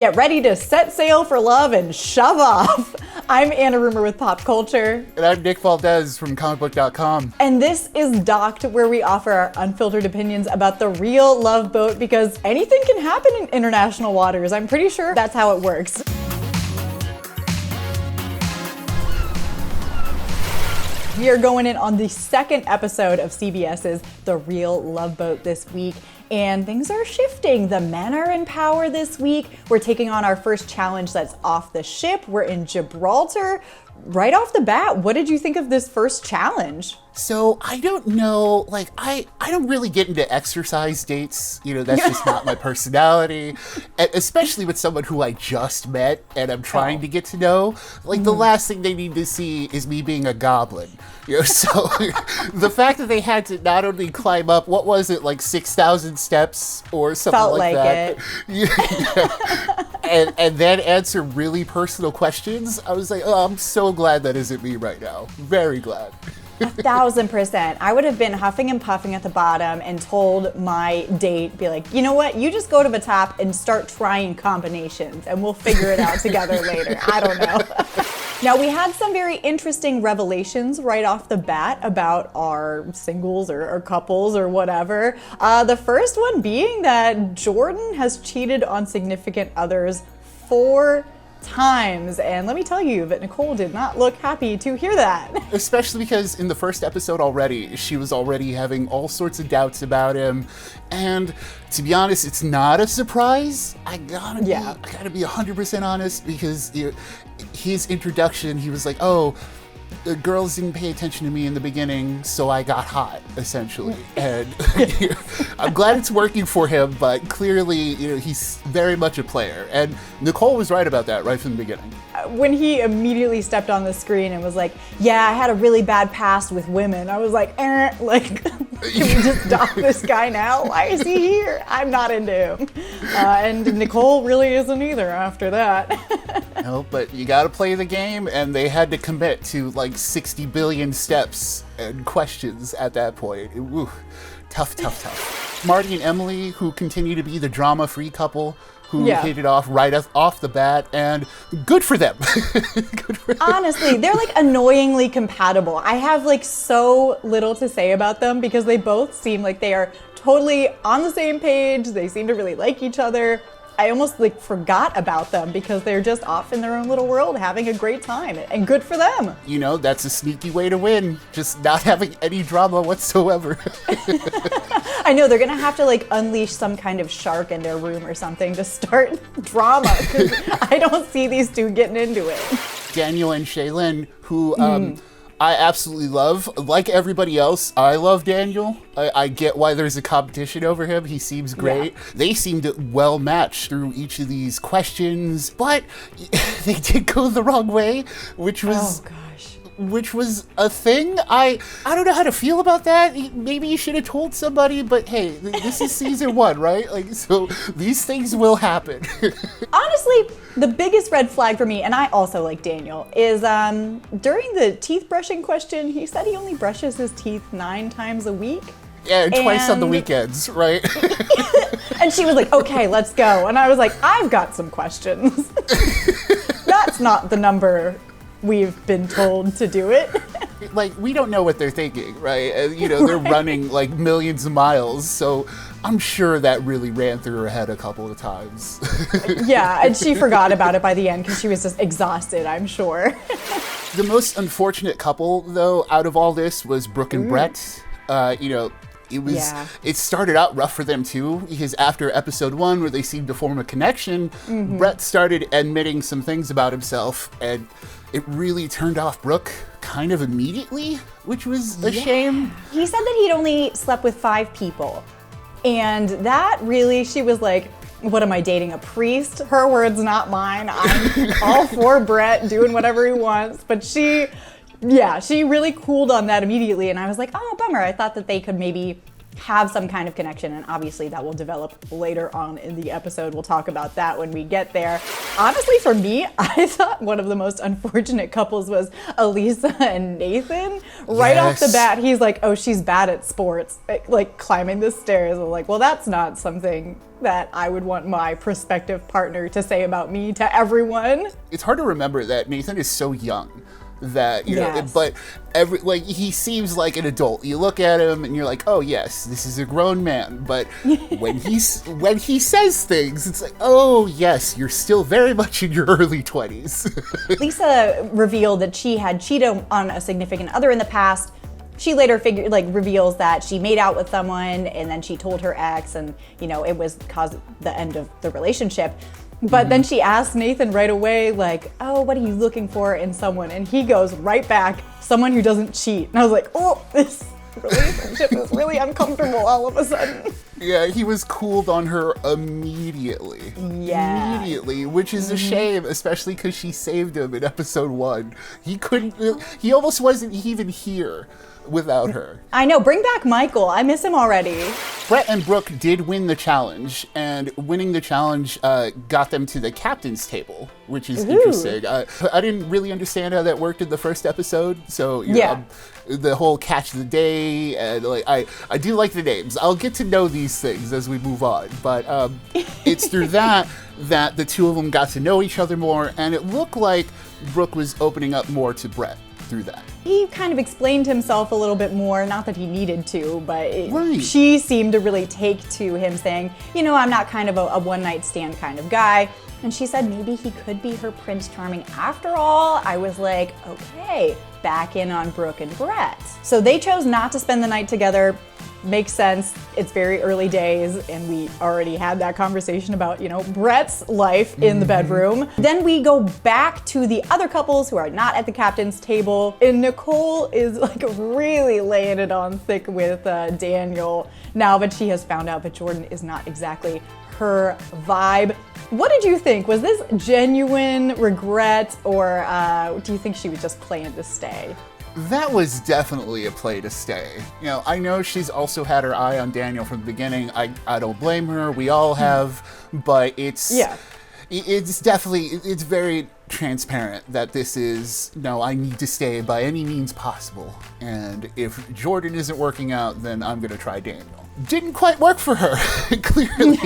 Get ready to set sail for love and shove off. I'm Anna Rumor with Pop Culture. And I'm Nick Valdez from comicbook.com. And this is Docked, where we offer our unfiltered opinions about the real love boat, because anything can happen in international waters. I'm pretty sure that's how it works. We are going in on the second episode of CBS's The Real Love Boat this week, and things are shifting. The men are in power this week. We're taking on our first challenge that's off the ship. We're in Gibraltar. Right off the bat, what did you think of this first challenge? So I don't know, I don't really get into exercise dates. You know, that's just not my personality, especially with someone who I just met and I'm trying to get to know. The last thing they need to see is me being a goblin. You know, so the fact that they had to not only climb up, what was it, 6,000 steps or something Felt like that. It. And then answer really personal questions. I was like, oh, I'm so glad that isn't me right now. Very glad. 1,000%. I would have been huffing and puffing at the bottom and told my date, be like, you know what, you just go to the top and start trying combinations and we'll figure it out together later. I don't know. Now, we had some very interesting revelations right off the bat about our singles or couples or whatever. The first one being that Jordan has cheated on significant others 4 times, and let me tell you that Nicole did not look happy to hear that. Especially because in the first episode already, she was already having all sorts of doubts about him, and to be honest, it's not a surprise. I gotta be 100% honest, because his introduction, he was like, oh, the girls didn't pay attention to me in the beginning, so I got hot, essentially. And I'm glad it's working for him, but clearly, he's very much a player. And Nicole was right about that right from the beginning. When he immediately stepped on the screen and was like, yeah, I had a really bad past with women, I was like, can we just dock this guy now? Why is he here? I'm not into him. And Nicole really isn't either after that. No, but you gotta play the game, and they had to commit to 60 billion steps and questions at that point. Tough. Marty and Emily, who continue to be the drama-free couple, who hit it off right off the bat, and good for them. Good for them. Honestly, they're annoyingly compatible. I have so little to say about them because they both seem like they are totally on the same page. They seem to really like each other. I almost forgot about them because they're just off in their own little world having a great time, and good for them. That's a sneaky way to win, just not having any drama whatsoever. I know, they're gonna have to unleash some kind of shark in their room or something to start drama, because I don't see these two getting into it. Daniel and Shaylin, who I absolutely love. Like everybody else, I love Daniel. I get why there's a competition over him. He seems great. Yeah. They seemed well matched through each of these questions, but they did go the wrong way, which was a thing. I don't know how to feel about that. Maybe you should have told somebody, but hey, this is season 1, right? So these things will happen. Honestly, the biggest red flag for me, and I also like Daniel, is during the teeth brushing question, he said he only brushes his teeth 9 times a week. Yeah, and twice on the weekends, right? And she was like, okay, let's go. And I was like, I've got some questions. That's not the number we've been told to do it. We don't know what they're thinking, right? They're running millions of miles, so I'm sure that really ran through her head a couple of times. Yeah, and she forgot about it by the end because she was just exhausted, I'm sure. The most unfortunate couple, though, out of all this was Brooke and Brett. It started out rough for them too, because after episode 1, where they seemed to form a connection, Brett started admitting some things about himself, and it really turned off Brooke kind of immediately, which was a shame. He said that he'd only slept with 5 people. And that really, she was like, what am I dating, a priest? Her words, not mine. I'm all for Brett doing whatever he wants. But she really cooled on that immediately. And I was like, oh, bummer. I thought that they could maybe have some kind of connection, and obviously that will develop later on in the episode. We'll talk about that when we get there. Honestly, for me, I thought one of the most unfortunate couples was Elisa and Nathan. Right off the bat, he's like, oh, she's bad at sports, like climbing the stairs. I'm like, well, that's not something that I would want my prospective partner to say about me to everyone. It's hard to remember that Nathan is so young. That, you know, but he seems like an adult. You look at him and you're like, oh yes, this is a grown man. But when he says things, it's like, oh yes, you're still very much in your early 20s. Lisa revealed that she had cheated on a significant other in the past. She later reveals that she made out with someone and then she told her ex, and you know, it was caused the end of the relationship. But then she asked Nathan right away, like, oh, what are you looking for in someone? And he goes right back, someone who doesn't cheat. And I was like, oh, this relationship is really uncomfortable all of a sudden. Yeah, he was cooled on her immediately. Yeah. Immediately, which is a shame, especially because she saved him in episode 1. He almost wasn't even here without her. I know, bring back Michael. I miss him already. Brett and Brooke did win the challenge, and winning the challenge got them to the captain's table, which is interesting. I didn't really understand how that worked in the first episode, so you know, the whole catch of the day, and like I do like the names. I'll get to know these things as we move on, but it's through that the two of them got to know each other more, and it looked like Brooke was opening up more to Brett through that. He kind of explained himself a little bit more, not that he needed to, but she seemed to really take to him saying, you know, I'm not kind of a one-night stand kind of guy. And she said maybe he could be her Prince Charming after all. I was like, okay, back in on Brooke and Brett. So they chose not to spend the night together. Makes sense. It's very early days, and we already had that conversation about, you know, Brett's life in the bedroom. Then we go back to the other couples who are not at the captain's table, and Nicole is like really laying it on thick with Daniel now that she has found out that Jordan is not exactly her vibe. What did you think? Was this genuine regret, or do you think she was just playing to stay? That was definitely a play to stay. You know, I know she's also had her eye on Daniel from the beginning. I don't blame her. We all have, but it's definitely, it's very transparent that this is, no, I need to stay by any means possible. And if Jordan isn't working out, then I'm going to try Daniel. Didn't quite work for her, clearly.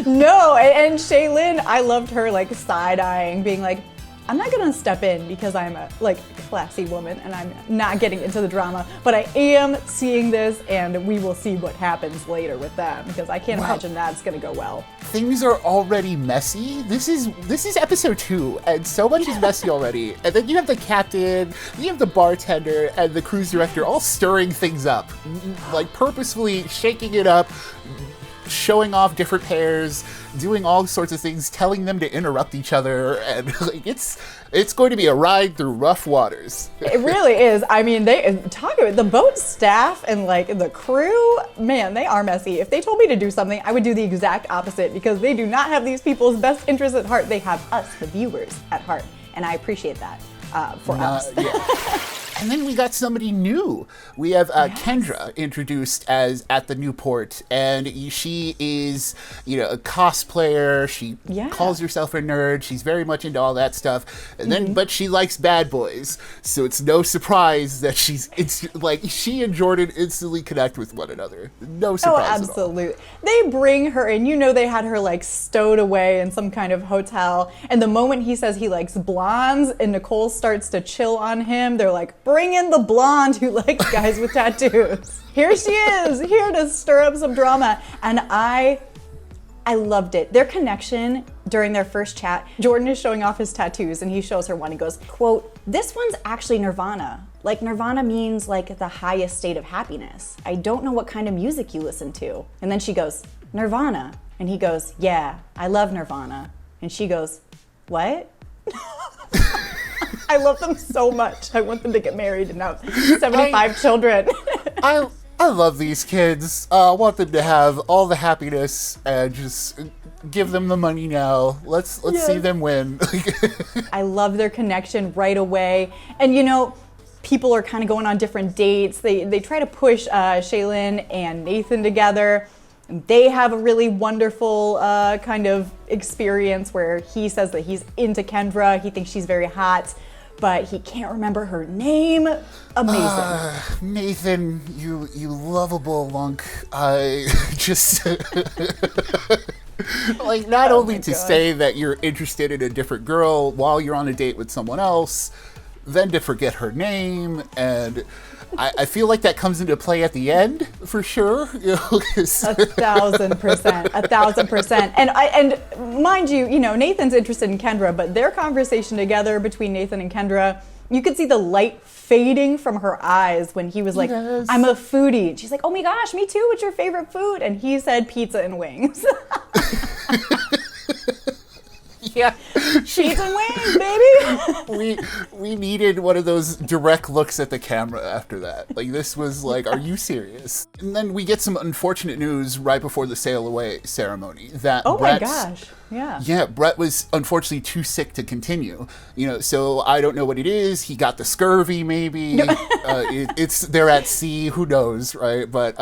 No, and Shaylin, I loved her like side-eyeing, being like, I'm not gonna step in because I'm a classy woman and I'm not getting into the drama, but I am seeing this, and we will see what happens later with them, because I can't imagine that's gonna go well. Things are already messy. This is episode 2, and so much is messy already. And then you have the captain, you have the bartender, and the cruise director all stirring things up, like purposefully shaking it up, showing off different pairs, doing all sorts of things, telling them to interrupt each other, and like, it's going to be a ride through rough waters. It really is. I mean, they talk about the boat staff and like the crew, man, they are messy. If they told me to do something, I would do the exact opposite, because they do not have these people's best interests at heart. They have us, the viewers, at heart, and I appreciate that for us. Yeah. And then we got somebody new. We have Kendra introduced as at the Newport, and she is, you know, a cosplayer. She calls herself a nerd. She's very much into all that stuff. And then, but she likes bad boys, so it's no surprise that she and Jordan instantly connect with one another. No surprise. Oh, absolutely. They bring her in. You know, they had her like stowed away in some kind of hotel, and the moment he says he likes blondes, and Nicole starts to chill on him, they're like, bring in the blonde who likes guys with tattoos. Here she is, here to stir up some drama. And I loved it. Their connection during their first chat, Jordan is showing off his tattoos, and he shows her one. He goes, quote, this one's actually Nirvana. Like, Nirvana means like the highest state of happiness. I don't know what kind of music you listen to. And then she goes, Nirvana. And he goes, yeah, I love Nirvana. And she goes, what? I love them so much. I want them to get married and have 75 children. I love these kids. I want them to have all the happiness, and just give them the money now. Let's see them win. I love their connection right away. And you know, people are kind of going on different dates. They try to push 𝐒𝐒LyN and Nathan together. They have a really wonderful kind of experience where he says that he's into Kendra. He thinks she's very hot, but he can't remember her name. Amazing. Nathan, you lovable lunk. I just like not only to say that you're interested in a different girl while you're on a date with someone else, then to forget her name, and I feel like that comes into play at the end for sure. 1,000%. And mind you, Nathan's interested in Kendra, but their conversation together between Nathan and Kendra, you could see the light fading from her eyes when he was like, Yes. I'm a foodie. And she's like, oh my gosh, me too. What's your favorite food? And he said pizza and wings. Yeah. Pizza and wings, baby. we needed one of those direct looks at the camera after that. Like, this was like, are you serious? And then we get some unfortunate news right before the sail away ceremony that Oh my gosh. Yeah, Brett was unfortunately too sick to continue. So I don't know what it is. He got the scurvy, maybe. They're at sea. Who knows, right? But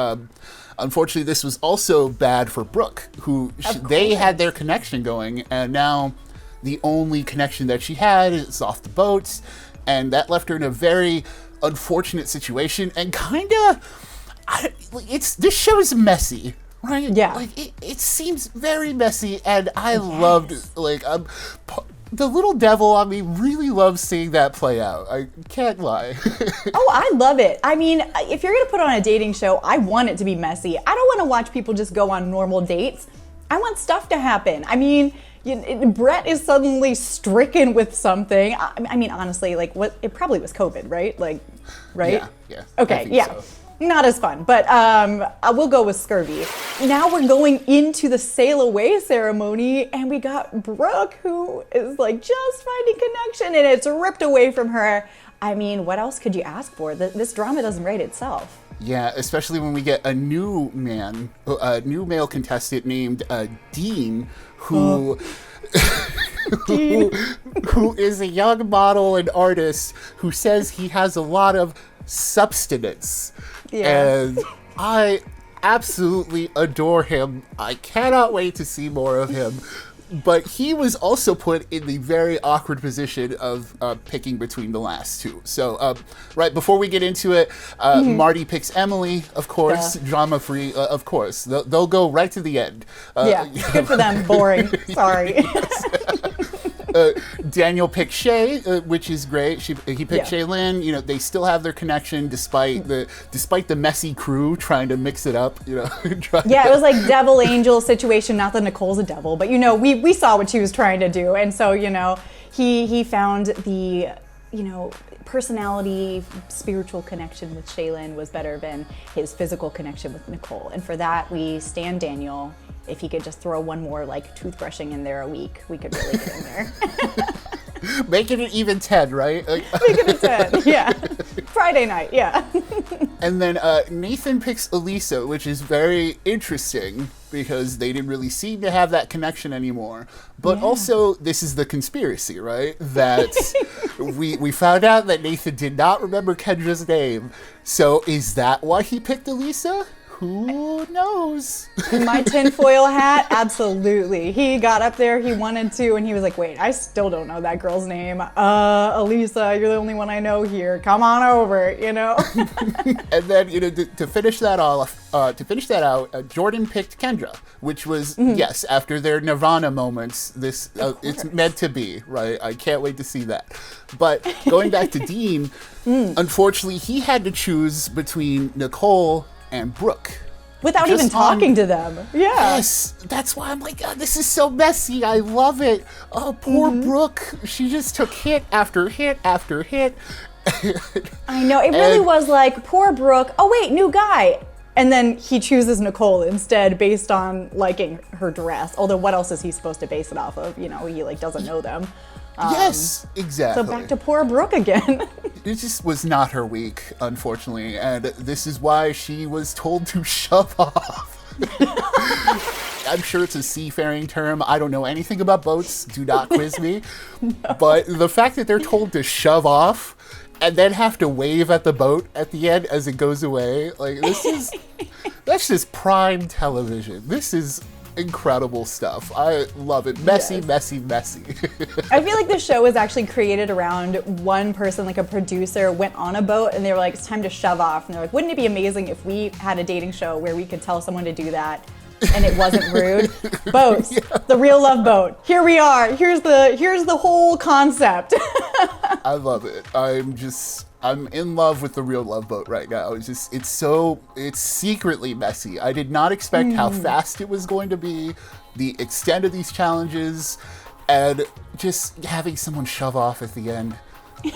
unfortunately, this was also bad for Brooke, they had their connection going, and now the only connection that she had is off the boat, and that left her in a very unfortunate situation. And kind of, this show is messy. Right? Yeah. Like, it seems very messy, and I loved, the little devil on me really loves seeing that play out. I can't lie. Oh, I love it. I mean, if you're going to put on a dating show, I want it to be messy. I don't want to watch people just go on normal dates. I want stuff to happen. I mean, Brett is suddenly stricken with something. I mean, honestly, it probably was COVID, right? Right? Yeah. Okay, yeah. So. Not as fun, but we'll go with scurvy. Now we're going into the sail away ceremony, and we got Brooke, who is just finding connection, and it's ripped away from her. I mean, what else could you ask for? This drama doesn't write itself. Yeah, especially when we get a new male contestant named Dean, who is a young model and artist who says he has a lot of substance. Yeah. And I absolutely adore him. I cannot wait to see more of him. But he was also put in the very awkward position of picking between the last two. So right before we get into it, Marty picks Emily, of course, drama-free, of course. They'll go right to the end. Good for them. Boring. Sorry. Daniel picked 𝐿𝐴, which is great. He picked 𝐒𝐿yN. They still have their connection despite the messy crew trying to mix it up. It was like devil angel situation. Not that Nicole's a devil, but we saw what she was trying to do, and so he found the personality, spiritual connection with 𝐒𝐿yN was better than his physical connection with Nicole, and for that we stand Daniel. If he could just throw one more toothbrushing in there a week, we could really get in there. Making it even 10, right? Making it 10, yeah. Friday night, yeah. And then Nathan picks Elisa, which is very interesting because they didn't really seem to have that connection anymore. But also, this is the conspiracy, right? That we found out that Nathan did not remember Kendra's name. So is that why he picked Elisa? Who knows? In my tinfoil hat, absolutely. He got up there, he wanted to, and he was like, wait, I still don't know that girl's name. Elisa, you're the only one I know here. Come on over, And then, to finish that out, Jordan picked Kendra, which was, yes, after their Nirvana moments, it's meant to be, right? I can't wait to see that. But going back to Dean, unfortunately, he had to choose between Nicole and Brooke. Without even talking to them. Yeah. Yes. That's why I'm like, this is so messy. I love it. Oh, poor Brooke. She just took hit after hit after hit. I know. It really was like, poor Brooke. Oh, wait, new guy. And then he chooses Nicole instead based on liking her dress. Although what else is he supposed to base it off of? He doesn't know them. Yes, exactly. So back to poor Brooke again. It just was not her week, unfortunately, and this is why she was told to shove off. I'm sure it's a seafaring term. I don't know anything about boats. Do not quiz me. No. But the fact that they're told to shove off and then have to wave at the boat at the end as it goes away. Like, that's just prime television. This is incredible stuff. I love it. Messy, Yes. messy, messy. I feel like the show was actually created around one person, like a producer, went on a boat and they were like, it's time to shove off. And they're like, wouldn't it be amazing if we had a dating show where we could tell someone to do that and it wasn't rude? Boats, the real love boat. Here we are. Here's the whole concept. I love it. I'm in love with the real love boat right now. It's secretly messy. I did not expect how fast it was going to be, the extent of these challenges, and just having someone shove off at the end.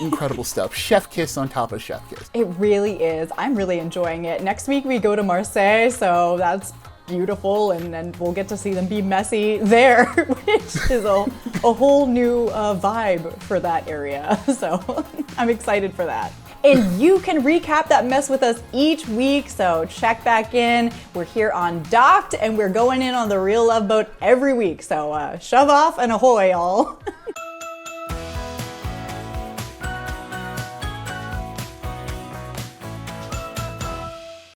Incredible stuff. Chef kiss on top of chef kiss. It really is. I'm really enjoying it. Next week we go to Marseille, so that's beautiful, and then we'll get to see them be messy there, which is a whole new vibe for that area. So I'm excited for that. And you can recap that mess with us each week, so check back in. We're here on Docked, and we're going in on the real love boat every week. So shove off and ahoy, all.